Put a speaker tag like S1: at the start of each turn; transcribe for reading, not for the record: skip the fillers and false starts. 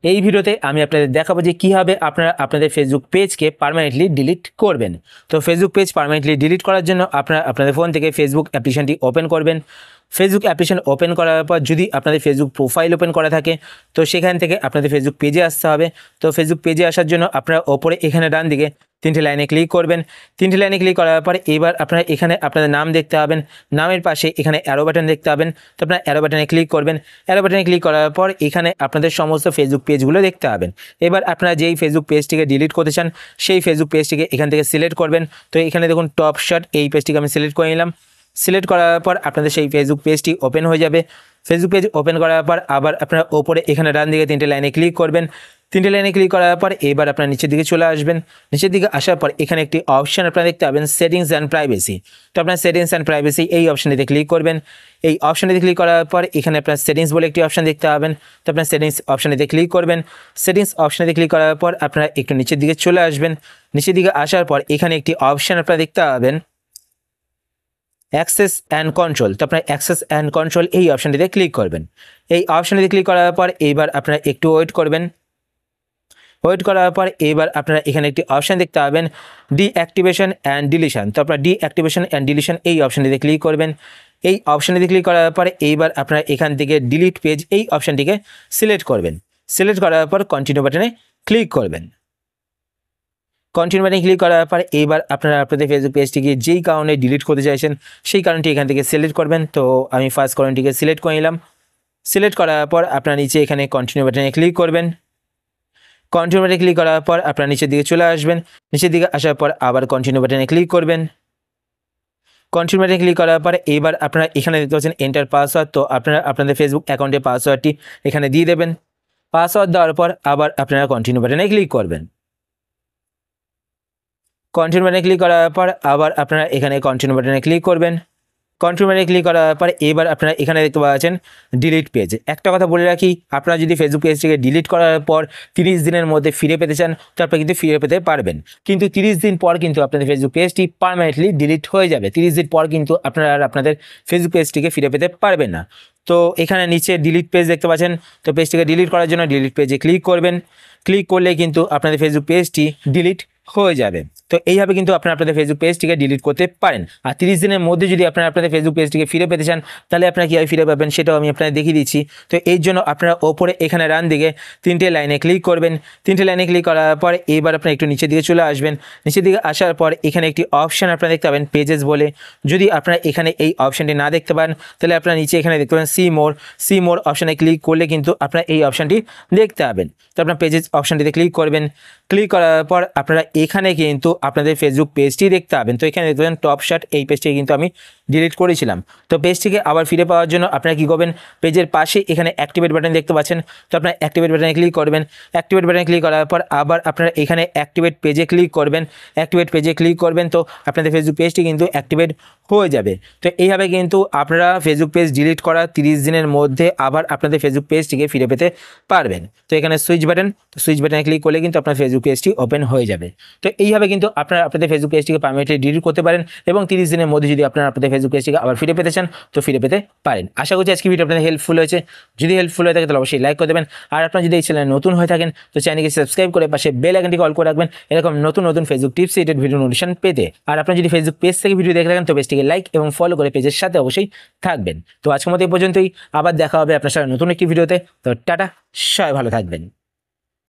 S1: এই ভিডিওতে আমি আপনাদের দেখাবো যে কিভাবে আপনারা আপনাদের ফেসবুক পেজকে পার্মানেন্টলি ডিলিট করবেন। তো ফেসবুক পেজ পার্মানেন্টলি ডিলিট করার জন্য আপনারা আপনাদের ফোন থেকে ফেসবুক অ্যাপ্লিকেশনটি ওপেন করবেন। ফেসবুক অ্যাপ্লিকেশন ওপেন করার পর যদি আপনাদের ফেসবুক প্রোফাইল ওপেন করা থাকে তো সেখান থেকে আপনাদের ফেসবুক পেজে আসতে হবে। তো ফেসবুক পেজে আসার জন্য আপনারা ওপরে এখানে ডান দিকে 3টে লাইনে ক্লিক করবেন। 3টে লাইনে ক্লিক করার পর এবার আপনারা এখানে আপনাদের নাম দেখতে পাবেন, নামের পাশে এখানে অ্যারো বাটন দেখতে পাবেন। তো আপনারা অ্যারো বাটনে ক্লিক করবেন। অ্যারো বাটনে ক্লিক করার পর এখানে আপনাদের সমস্ত ফেসবুক পেজগুলো দেখতে পাবেন। এবার আপনারা যেই ফেসবুক পেজটিকে ডিলিট করতে চান সেই ফেসবুক পেজটিকে এখান থেকে সিলেক্ট করবেন। তো এখানে দেখুন টপ শট, এই পেজটিকে আমি সিলেক্ট করে নিলাম। সিলেক্ট করার পর আপনাদের সেই ফেসবুক পেজটি ওপেন হয়ে যাবে। ফেসবুক পেজ ওপেন করার পর আবার আপনারা ওপরে এখানে ডান দিকে 3টে লাইনে ক্লিক করবেন। 3টে লাইনে ক্লিক করার পর এবার আপনারা নিচের দিকে চলে আসবেন। নিচের দিকে আসার পর এখানে একটি অপশন আপনারা দেখতে পাবেন, সেটিংস অ্যান্ড প্রাইভেসি। তো আপনার সেটিংস অ্যান্ড প্রাইভেসি এই অপশনটিতে ক্লিক করবেন। এই অপশনটিতে ক্লিক করার পর এখানে আপনার সেটিংস বলে একটি অপশন দেখতে পাবেন। তো আপনার সেটিংস অপশনটিতে ক্লিক করবেন। সেটিংস অপশনটিতে ক্লিক করার পর আপনারা একটু নিচের দিকে চলে আসবেন। নিচের দিকে আসার পর এখানে একটি অপশন আপনারা দেখতে পাবেন, অ্যাক্সেস অ্যান্ড কন্ট্রোল। তো আপনার অ্যাক্সেস অ্যান্ড কন্ট্রোল এই অপশনটিতে ক্লিক করবেন। এই অপশনটিতে ক্লিক করার পর এইবার আপনারা একটু ওয়েট করবেন। ওয়েট করার পর এবার আপনারা এখানে একটি অপশন দেখতে পাবেন, ডিঅ্যাক্টিভেশন অ্যান্ড ডিলিশন। তো আপনারা ডিঅ্যাক্টিভেশন অ্যান্ড ডিলিশন এই অপশনটিতে ক্লিক করবেন। এই অপশনটিতে ক্লিক করার পরে এইবার আপনারা এখান থেকে ডিলিট পেজ এই অপশনটিকে সিলেক্ট করবেন। সিলেক্ট করার পর কন্টিনিউ বাটনে ক্লিক করবেন। কন্টিনিউ বাটনে ক্লিক করার পর এইবার আপনারা আপনাদের ফেসবুক পেজটিকে যেই কারণে ডিলিট করতে চাইছেন সেই কারণটি এখান থেকে সিলেক্ট করবেন। তো আমি ফার্স্ট কারণটিকে সিলেক্ট করে নিলাম। সিলেক্ট করার পর আপনারা নিচে এখানে কন্টিনিউ বাটনে ক্লিক করবেন। কন্টিনিউ বাটনে ক্লিক করার পর আপনারা নিচের দিকে চলে আসবেন। নিচের দিকে আসার পর আবার কন্টিনিউ বাটনে ক্লিক করবেন। কন্টিনিউ বাটনে ক্লিক করার পর এবার আপনারা এখানে দেখতে পাচ্ছেন এন্টার পাসওয়ার্ড। তো আপনারা আপনাদের ফেসবুক অ্যাকাউন্টের পাসওয়ার্ডটি এখানে দিয়ে দেবেন। পাসওয়ার্ড দেওয়ার পর আবার আপনারা কন্টিনিউ বাটনে ক্লিক করবেন। কন্টিনিউ বাটনে ক্লিক করার পর আবার আপনারা এখানে কন্টিনিউ বাটনে ক্লিক করবেন। কন্টিনিউ বাটনে ক্লিক করার পর এবার আপনারা এখানে দেখতে পাচ্ছেন ডিলিট পেজ। একটা কথা বলে রাখি, আপনারা যদি ফেসবুক পেজটিকে ডিলিট করার পর 30 দিনের মধ্যে ফিরে পেতে চান তো আপনারা কিন্তু ফিরে পেতে পারবেন, কিন্তু 30 দিন পর কিন্তু আপনাদের ফেসবুক পেজটি পার্মানেন্টলি ডিলিট হয়ে যাবে। 30 দিন পর কিন্তু আপনারা আর আপনাদের ফেসবুক পেজটিকে ফিরে পেতে পারবেন না। তো এখানে নিচে ডিলিট পেজ দেখতে পাচ্ছেন। তো পেজটিকে ডিলিট করার জন্য ডিলিট পেজে ক্লিক করবেন। ক্লিক করলে কিন্তু আপনাদের ফেসবুক পেজটি ডিলিট হয়ে যাবে। তো এইভাবে কিন্তু আপনারা আপনাদের ফেসবুক পেজটিকে ডিলিট করতে পারেন। আর 30 দিনের মধ্যে যদি আপনারা আপনাদের ফেসবুক পেজটিকে ফিরে পেতে চান তাহলে আপনারা কীভাবে ফিরে পাবেন সেটাও আমি আপনাদের দেখিয়ে দিচ্ছি। তো এই জন্য আপনারা ওপরে এখানে ডান দিকে 3টে লাইনে ক্লিক করবেন। 3টে লাইনে ক্লিক করার পর এবার আপনারা একটু নিচের দিকে চলে আসবেন। নিচের দিকে আসার পর এখানে একটি অপশন আপনারা দেখতে পাবেন, পেজেস বলে। যদি আপনারা এখানে এই অপশনটি না দেখতে পান তাহলে আপনারা নিচে এখানে দেখতে পাবেন সি মোর অপশানে ক্লিক করলে কিন্তু আপনারা এই অপশানটি দেখতে পাবেন। তো আপনার পেজেস অপশানটিতে ক্লিক করবেন। ক্লিক করার পর আপনারা এখানে কিন্তু আপনাদের ফেসবুক পেজটি দেখতে পাবেন। তো এখানে দেখতে পাবেন টপ শট, এই পেজটিকে কিন্তু আমি ডিলিট করেছিলাম। তো পেজটিকে আবার ফিরে পাওয়ার জন্য আপনারা কী করবেন, পেজের পাশে এখানে অ্যাক্টিভেট বাটন দেখতে পাচ্ছেন। তো আপনারা অ্যাক্টিভেট বাটনে ক্লিক করবেন। অ্যাক্টিভেট বাটনে ক্লিক করার পর আবার আপনারা এখানে অ্যাক্টিভেট পেজে ক্লিক করবেন। অ্যাক্টিভেট পেজে ক্লিক করবেন তো আপনাদের ফেসবুক পেজটি কিন্তু অ্যাক্টিভেট হয়ে যাবে। তো এইভাবে কিন্তু আপনারা ফেসবুক পেজ ডিলিট করা 30 দিনের মধ্যে আবার আপনাদের ফেসবুক পেজটিকে ফিরে পেতে পারবেন। তো এখানে সুইচ বাটন, তো সুইচ বাটনে ক্লিক করলে কিন্তু আপনার ফেসবুক পেজটি ওপেন হয়ে যাবে। তো এইভাবে কিন্তু আপনারা আপনাদের ফেসবুক পেজটিকে পার্মানেন্টলি ডিলিট করতে পারেন এবং 30 দিনের মধ্যে যদি আপনারা আপনাদের ফেসবুক পেজটিকে আবার ফিরে পেতে চান তো ফিরে পেতে পারেন। আশা করছি আজকে ভিডিও আপনাদের হেল্পফুল হয়েছে। যদি হেল্পফুল হয়ে থাকে তাহলে অবশ্যই লাইক করে দেবেন। আর আপনারা যদি এই চ্যানেলে নতুন হয়ে থাকেন তো চ্যানেলকে সাবস্ক্রাইব করে পাশে বেল আইকনটি অল করে রাখবেন এরকম নতুন নতুন Facebook tips related video notification পেতে। আর আপনারা যদি ফেসবুক পেজ থেকে ভিডিও দেখে থাকেন তো পেজটিকে লাইক এবং ফলো করে পেজের সাথে অবশ্যই থাকবেন। তো আজকের মতো এই পর্যন্তই, আবার দেখা হবে আপনার সাথে নতুন একটি ভিডিওতে। তো টাটা, সবাই ভালো থাকবেন।